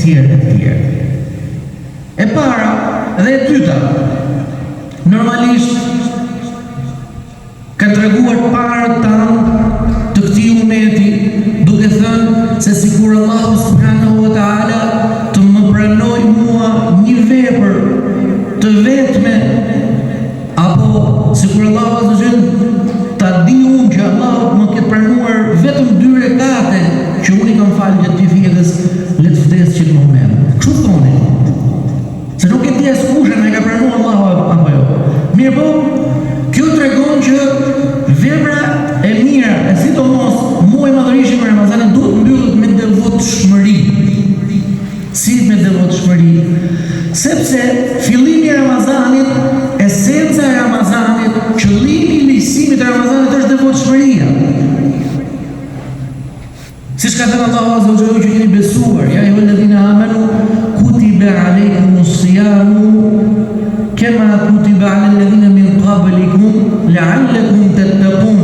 tjerë. E para dhe e dyta, normalisht kanë treguar parët tanë të këtij umeti, duke thënë se sikur Allahu subhanahu wa taala të më pranoj mua një vepër të vetme, apo sikur Allahu azza wa jall ta di unë që Allahu më ketë pranuar vetëm 2 rekate që unë i kam falë gjatë gjithë jetës, le të vdes që në moment. Kështu thoni. Se nuk e di as kush e ka pranuar Allahu apo jo. Mirë po, kjo tregon që vepra e mira, e sidomos muaji madhërisht i Ramazanit duhet mbyllet me devotshmëri. Si me devotshmëri? Sepse fillimi i Ramazanit, esenca e Ramazanit, qëllimi i lehtësimit të Ramazanit është devotshmëria. Siç ka thënë Allahu azza wa jalla që jeni besuar, ja ayyuhalladhina amanu kutiba alaykumus siyamu kama kutiba ala alladhina min qablikum la'allakum tattaqun.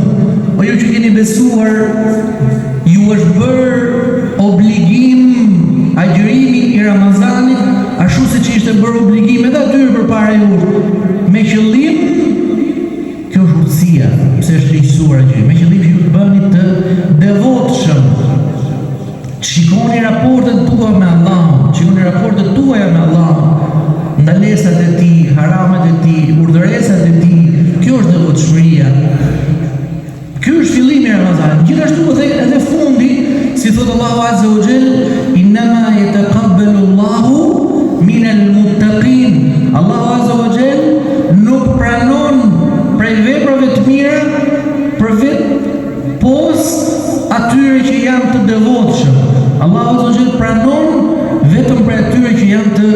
O ju që keni besuar, ju është bërë obligim agjërimi i Ramazanit, ashtu siç ishte bërë obligim edhe atyre përpara jush, me qëllim, kjo është urtësia, pse është lehtësuar agjërimi, me qëllim që ju të bëni të devotshëm. Shikoni raportet tuaja me Allah, shikoni raportet tuaja me Allah, ndalesat e tij, haramet e tij, urdhëresat e tij. Kjo është devotshmëria. Ky është fillimi i Ramazanit. Gjithashtu edhe fundi, si thot Allahu azza wa jall, inma yataqabbalu Allahu min al-muttaqin. Allahu azza wa jall nuk pranon prej veprave të mira pos atyre që janë të devotshëm. Allahu azza wa jall pranon vetëm për atyre që janë të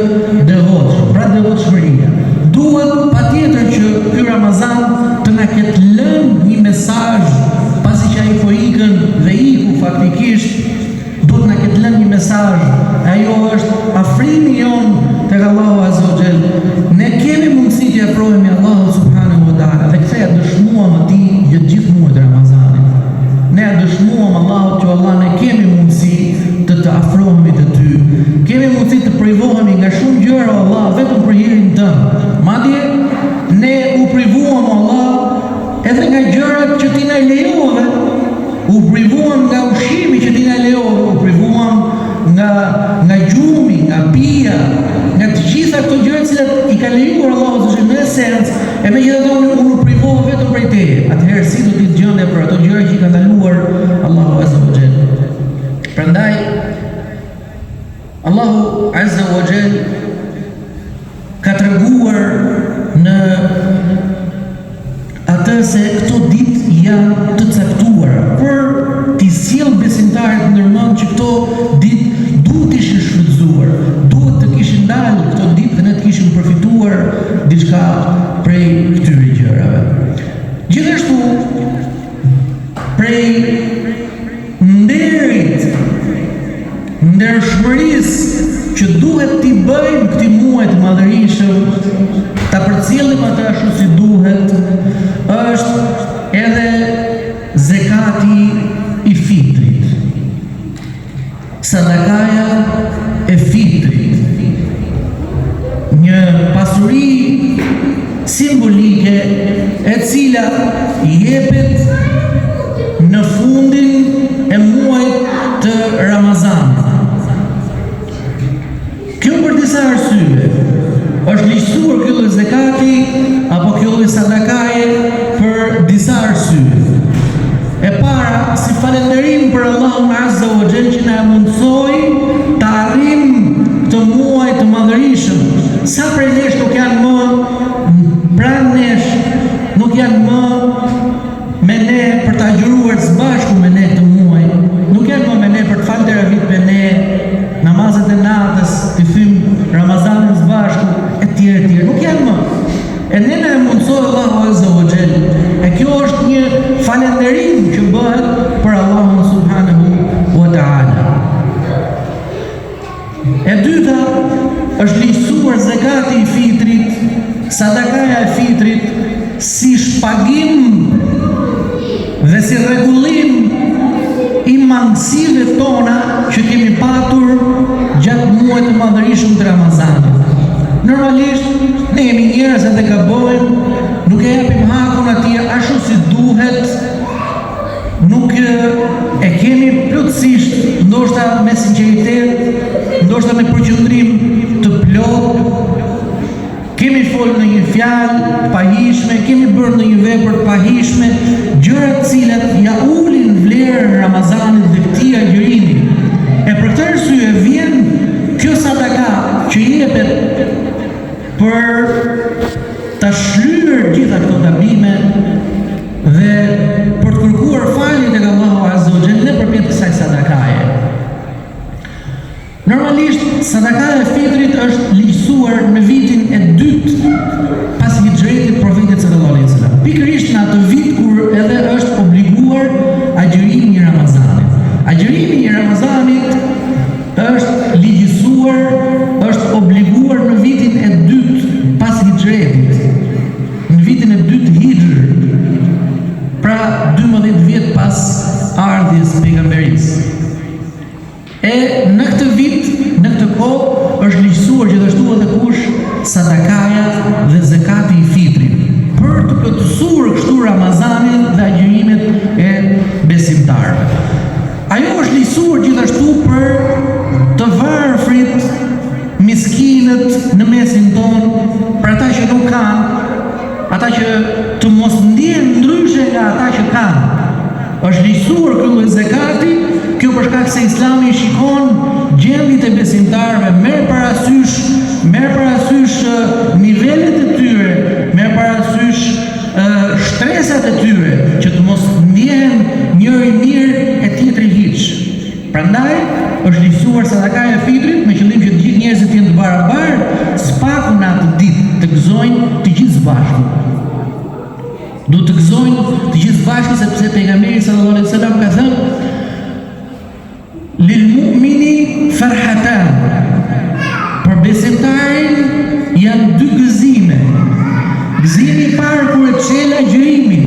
devotshëm. Pra devotshmëria. Duhet patjetër që ky Ramazan të na ketë lënë një mesazh, pasi që ai po ikën dhe iku faktikisht, duhet na ketë lënë një mesazh. Ajo është afrimi jon tek Allahu azza wa jall. Ne kemi mundësi të afrohemi Allahu subhanahu wa taala dhe kthehet dëshmuam atij gjatë gjithë muajit të Ramazanit. Ne dëshmuam Allahut që Allah ne kemi mundësi të afrohemi te ty. Kemi mundësi të privohemi nga shumë gjëra Allah vetëm për hirin tënd. Madje ne u privuam Allah edhe nga gjërat që ti na lejove. U privuam nga ushqimi që ti na lejove, u privuam nga gjumi, nga pija, nga të gjitha këto gjëra që i ka lejuar Allahu në esencë, e megjithatë unë u privova vetëm prej teje. Atëherë si do të gjendje për ato gjëra që i ka ndaluar Allahu azza wa jall. Prandaj Allahu azza wa jall ka treguar në atë se këto ditë janë të caktuara për t'i sjell besimtarët ndërmend që këto ditë duhet të ishin shfrytzuar, duhet të kishin dalë këto ditë dhe ne të kishim përfituar diçka prej këtyre gjërave. Gjithashtu prej nderit, ndershmërisë që duhet t'i bëjmë këtij muaji të madhërisëm, ta përcjellim atë ashtu si duhet, është edhe zekati i fitrit. Sadakaja e fitrit. Një pasuri simbolike e cila jepet në fundin e muajit të Ramazanit. Kjo për disa arsye. Është lehtësuar ky lloj zakati apo ky lloj sadakaje për disa arsye. E para, si falënderim për Allahun azza wa jall që na mundsoi të arrijmë të muaj të madhërisëm. Sa prej nesh nuk janë më pranë nesh, nuk janë më me ne për të agjëruar së bashku me ne të muaj, nuk janë më me ne për të falë teravit me ne, namazet e natës, të thymë Ramazanin së bashku, etj. Nuk janë më. E ne na mundsoi Allahu azza wa jall. E kjo është një falënderim që bëhet për Allahun subhanahu wa taala. E dyta, është lehtësuar zakati i fitrit, sadakaja e fitrit si shpagim dhe si rregullim i mangësive tona që kemi patur gjatë muajit të Ramazanit. Normalisht, ne jemi njerëz dhe gabojmë, nuk e japim hakun atij ashtu si duhet, nuk e kemi plotësisht, ndoshta me sinqeritet, ndoshta me përqendrim të plot, kemi folë në një fjalë pahishme, kemi bërë në një vepër pahishme, gjëra të cilat ja ulin vlerën Ramazanit dhe këtij agjërimi. E për këtë arsye vjen kjo sadaka që jepet për ta shlyer gjitha këto gabime dhe për të kërkuar falje tek Allahu Azza wa Jalla nëpërmjet kësaj sadakaje. Normalisht, sadaka e fitrit është ligjësuar në vitin e dytë pas hijretit profetit sallallahu alaihi wasallam. Pikërisht në atë vit kur edhe është obliguar agjërimi i Ramazanit. Agjërimi i Ramazanit është ligjësuar, është obliguar në vitin e dytë pas hijretit. Në vitin e dytë hijr, pra 12 vjet pas ardhjes së pejgamberisë. E në këtë vit, në këtë kohë, është ligjësuar gjithashtu edhe kush sadakaja dhe zakati i fitrit, për të plotësuar kështu Ramazanin dhe agjërimet e besimtarëve. Ajo është ligjësuar gjithashtu për të varfrit, miskinët në mesin tonë, për ata që nuk kanë, ata që të mos ndihen ndryshe nga ata që kanë. Është ligjësuar ky lloj zakati, kjo për shkak se Islami shikon gjendjet e besimtarëve, merr parasysh nivelet e tyre, merr parasysh shtresat e tyre, që të mos ndihen njëri mirë e tjetri hiç. Prandaj është ligjësuar sadakaja e fitrit me qëllim që të gjithë njerëzit të jenë të barabartë, spaku në atë ditë të gëzojnë të gjithë bashkë. Do të gëzojnë të gjithë bashkë, sepse pejgamberi sallallahu alaihi wasallam ka thënë: lil mu'mini farhatan. Për besimtarin janë dy gëzime. Gëzimi i parë kur e çel agjërimin,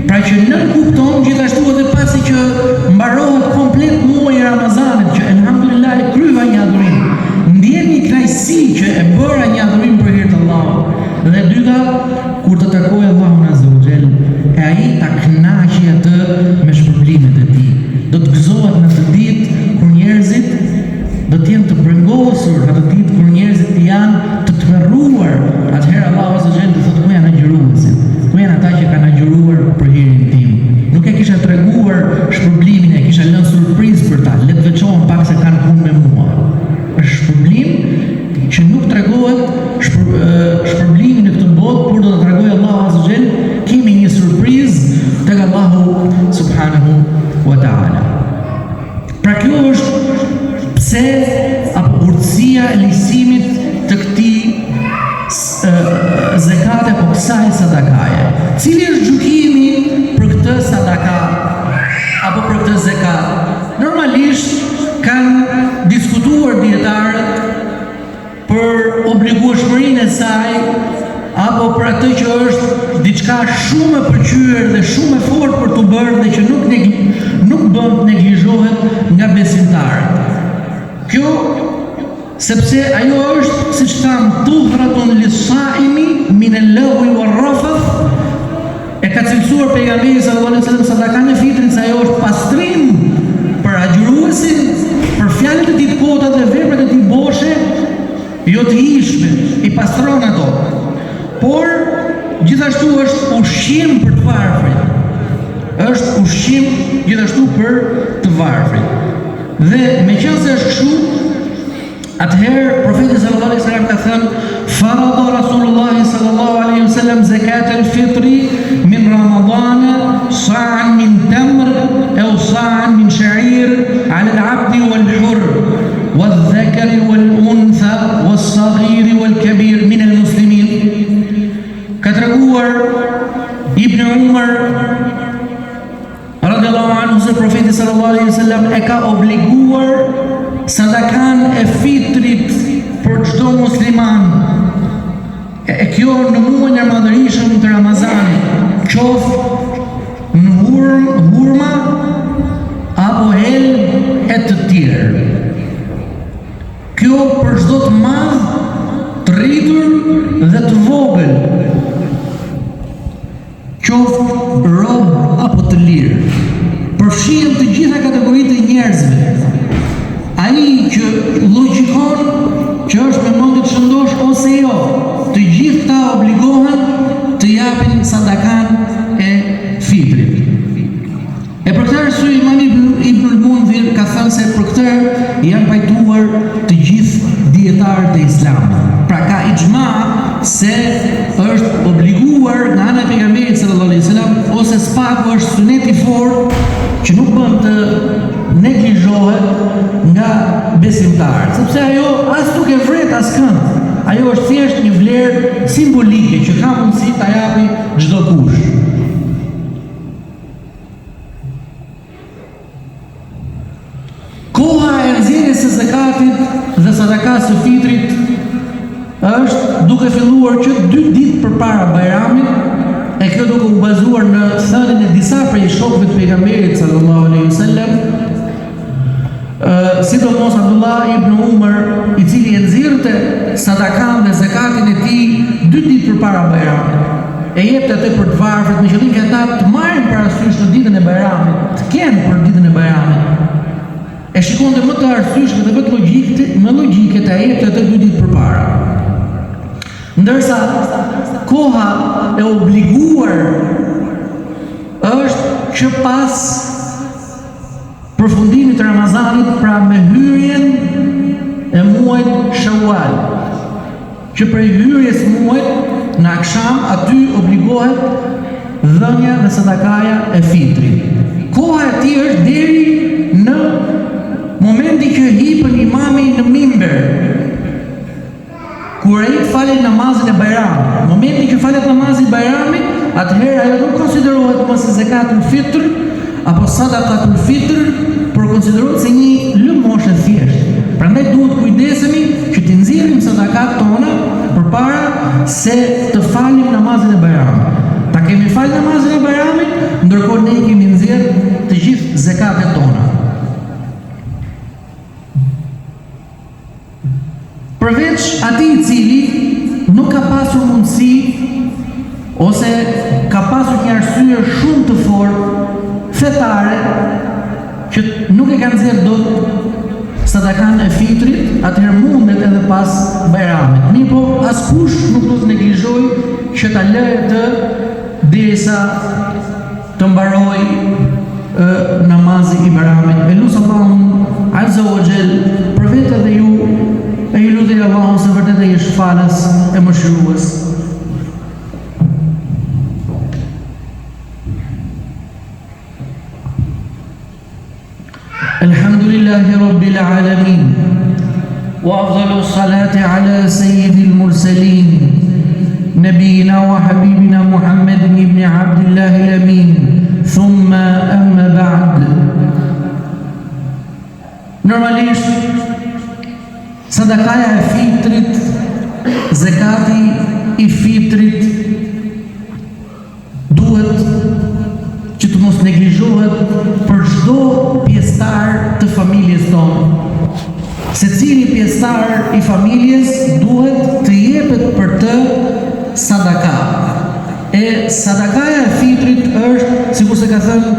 pra që nën kupton gjithashtu edhe pasi që mbarohet komplet muaji i Ramazanit, që elhamdulillah e kryva një adhurim, ndjen një kënaqësi që e bëra një adhurim për hir të Allahut. Dhe e dyta, kur të takojë Allahun Azza wa Jall, e ai ta kënaqë atë me shpërblimet e tij. Do të gëzohet në të ditë kur njerëzit do të jenë të brengosur, në të ditë kur njerëzit janë të tmerruar. Atëherë Allahu Azza wa Jall do thotë: ku janë agjëruesit? Ku janë ata që kanë agjëruar për hirin tim? Nuk e kisha treguar shpërblimin, e kisha lënë surprizë për ta. Le të veçohen pak se kanë punë me mua. Është shpërblim që nuk tregohet shpërblimi në këtë botë, por do të tregojë Allahu Azza wa Jall. Kemi një surprizë tek Allahu subhanahu wa ta'ala. Pra kjo është pse apo urtësia e ligjësimit të këtij zakate apo kësaj sadakaje. Cili është gjykimi për këtë sadaka apo për këtë zakat? Normalisht kanë diskutuar dietarët për obligueshmërinë e saj apo për atë që është diçka shumë e pëlqyer dhe shumë e fortë për të bërë dhe që nuk bën të neglizhohet nga besimtarët. Kjo sepse ajo është, siç thamë, tuhratun lis-saimi min al-lagwi war-rafath. E ka cilësuar pejgamberi sallallahu alaihi wasallam sadakan e fitrit se ajo është pastrim për agjëruesin, për fjalët e tij të kota dhe veprat e tij boshe, jo të hijshme, i pastron ato. Por gjithashtu është ushqim për të varfrit. Është ushqim gjithashtu për të varfrit. Dhe meqense është kështu, atëherë profeti sallallahu alaihi wasallam ka thënë: farada Rasulullah sallallahu alaihi wasallam zakat al-fitri min Ramadan sa'an min tamr aw sa'an min sha'ir 'ala al-'abd wal-hurr wal-dhakar wal-untha was-saghir wal-kabir min al-muslimin. Ka treguar Ibn Umar radhiyallahu anhu se profeti sallallahu alaihi wasallam e ka obliguar sadakan e fitrit për çdo musliman. E kjo në muajin e madhërisëm të Ramazanit, qoftë në hurma apo hel e të tjerë. Kjo për çdo të madh, të rritur dhe të vogël, qoftë rob apo të lirë, përfshihen të gjitha kategoritë e njerëzve. Ai që logjikon që është me mendje të shëndosh ose jo, të gjithë ta obligohen të japin sadakan e fitrit. E për këtë arsye Imam Ibn al-Mundhir ka thënë se për këtë janë pajtuar të gjithë dietarët e Islamit. Pra ka ixhma se është obliguar nga ana e pejgamberit sallallahu alaihi wasallam ose spaku është sunet i fortë që nuk bën të neglizhohet nga besimtarët, sepse ajo as nuk e vret askënd. Ajo është thjesht një vlerë simbolike që ka mundësi ta japi çdo kush. Koha e nxjerrjes së zakatit dhe sadakas së fitrit është duke filluar që 2 ditë përpara Bajramit, e kjo duke u bazuar në thënien e disa prej shokëve të pejgamberit sallallahu alaihi wasallam, sidomos Abdullah ibn Umar, i cili e nxirrte sadakan dhe zakatin e tij 2 ditë përpara Bajramit. E jepte atë për të varfër, me qëllim që ata të marrin parasysh në ditën e Bajramit, të kenë për ditën e Bajramit. E shikonte më të arsyeshme dhe më logjike të jepte atë 2 ditë përpara. Ndërsa koha e obliguar është që pas përfundimit të Ramazanit, pra me hyrjen e muajit Shawwal, që prej hyrjes muajit në akşam aty obligohet dhënia dhe sadakaja e fitrit. Koha e tij është deri në momenti që hipën imami në mimber, kur ai falet namazin e Bajramit. Momenti që falet namazin e Bajramit, atëherë ajo nuk konsiderohet më se zakatul fitr apo sadakatul fitr, por konsiderohet si një lëmoshë thjesht. Prandaj duhet kujdesemi që të nxjerrim sadakat tona përpara se të falim namazin e Bajramit. Ta kemi fal namazin e Bajramit, ndërkohë ne kemi nxjerr të gjithë zakatet tona. Përveç atij i cili nuk ka pasur mundësi ose ka pasur një arsye shumë të fortë fetare që nuk e ka nxjerrë dot sadakan e fitrit, atëherë mundet edhe pas Bajramit. Mirë po, askush nuk do të neglizhojë që ta lëjë të derisa të mbarojë namazi i Bajramit. E lut Allahun Azza wa Jall për vetë dhe ju, e ju lutem Allahun se vërtet ai është falës e mëshirues. Alhamdulillahi Rabbil Alamin, wa afdalu salati ala sayyidil mursalin, nabiyina wa habibina Muhammedin ibn Abdillahi al-Amin, thumma amma ba'd. Normalisht sadakaja e fitrit, zakati i fitrit duhet që të mos neglizhohet për çdo pjesëtar të familjes tonë. Secili pjesëtar i familjes duhet të jepet për të sadaka. E sadakaja e fitrit është, sikur se ka thënë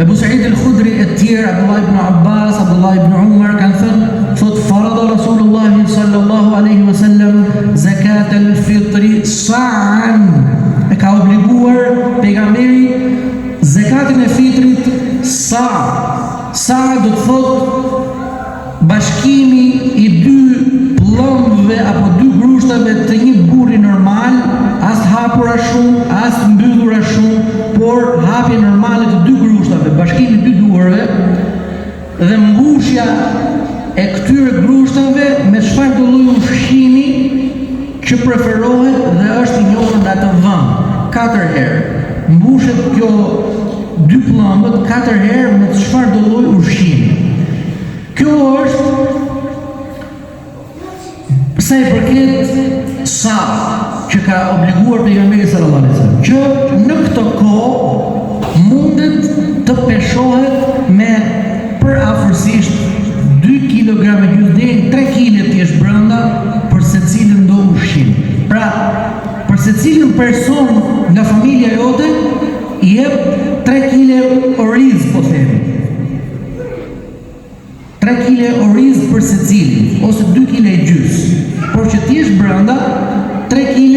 Ebu Sa'id al-Khudri e tjerë, Abdullah ibn Abbas, Abdullah ibn Umar, kanë thënë, thot farada Rasulullah sallallahu alaihi wasallam zakat al-fitri sa'an. E ka obliguar pejgamberi zakatin e fitrit sa'. Sa' do të thot bashkimi i 2 pllëmbëve apo 2 grushtave të një burri normal, as hapura shumë, as mbyllura shumë, por hapje normale të 2 grushtave, bashkimi i 2 duarve dhe mbushja e këtyre grushtave me çfarë do lloj ushqimi që preferohet dhe është i njohur në atë vend. 4 herë. Mbushet kjo 2 pllëmbët 4 herë me çfarë do lloj ushqimi. Kjo është sa i përket sa që ka obliguar pejgamberi sallallahu alaihi wasallam, që në këtë kohë mundet të peshohet me për afërsisht 2 kg jesh brenda për secilin do ushqim. Pra, për secilin person nga familja jote i jep 3 kg oriz, po themi. 3 kg oriz për secilin, ose 2 kg e gjys. Por që ti jesh brenda 3 kg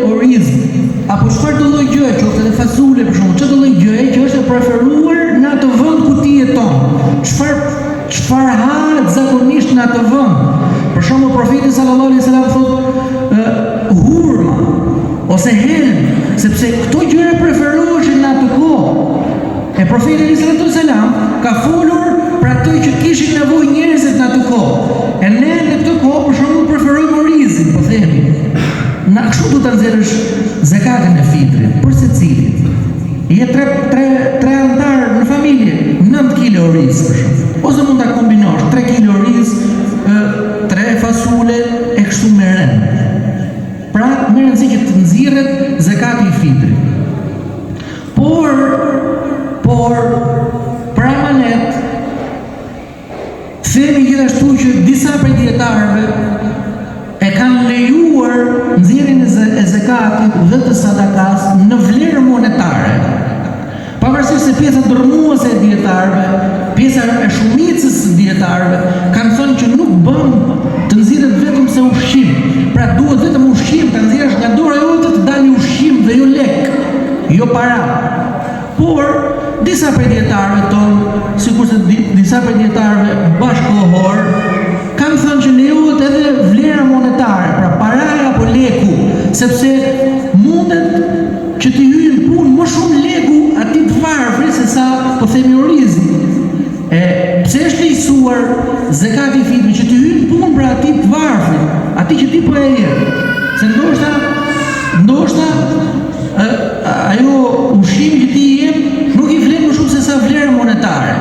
oriz, apo çfarë do lloj gjëje, qoftë edhe fasule për shembull, çfarë do lloj gjëje që është e preferuar në atë vend ku ti jeton. Çfarë hahet zakonisht në atë vend. Për shembull, profeti sallallahu alaihi wasallam thotë hurma ose helm, sepse këto gjëra preferoheshin në atë kohë. E profeti sallallahu alaihi wasallam ka folur për ato që kishin nevojë njerëzit në atë kohë. E ne në këtë kohë për shembull preferojmë orizin, po themi. Na kështu do ta nxjerrësh zakatin e fitrit për secilit. Je tre antar në familje, 9 kg oriz për shembull. Ose mund ta kombinosh 3 kg oriz, 3 fasule e kështu me rend. Pra, me rëndësi që të nxirret zakati i fitrit. Por për amanet, themi gjithashtu që disa prej dietarëve e kanë lejuar nxjerrjen e zakatit dhe të sadakas në vlerë monetare. Pavarësisht se pjesa dërmuese e dietarëve, pjesa e shumicës së dietarëve kanë thënë që nuk bën të nxirret vetëm se ushqim. Pra duhet vetëm ushqim ta nxjerrësh nga dora jote të dalë ushqim dhe jo lek, jo para. Por disa prej dietarëve tonë, sikurse disa prej dietarëve bashkohor, kanë thënë që lejohet edhe vlera monetare, pra paraja apo leku, sepse mundet që të hyjë në punë më shumë leku atij të varfrit se sa po themi orizi. Pse është lejuar zakati i fitrit që të hyjë në punë pra atij të varfrit, atij që ti po e jep. Se ndoshta ajo ushqimi që ti jep nuk i vlen më shumë se sa vlera monetare.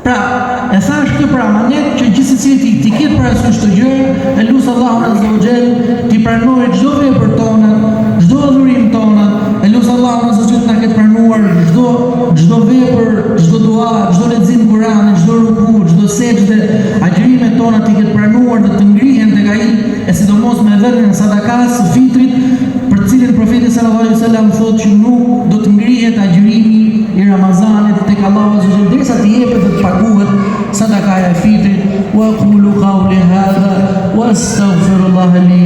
Pra, e thash kjo për amanet që gjithsesi ti ketë parasysh këtë gjë, e lut Allahun azza wa jall ti pranojë çdo vepër tonë, çdo adhurim tonë, e lut Allahun azza wa jall na ketë pranuar çdo vepër, çdo dua, çdo lexim Kur'ani, çdo ruku, çdo sejdë, agjërimet tona ti ketë pranuar dhe të ngrihen tek ai, e sidomos me dhënien e sadakas së fitrit, për cilin profeti sallallahu alaihi wasallam thotë që nuk do të ngrihet agjërimi i Ramazanit tek Allahu azza wa jall derisa të jepet dhe të paguhet sadakaja e fitrit. Wa qulu qawli hadha wa astaghfirullaha li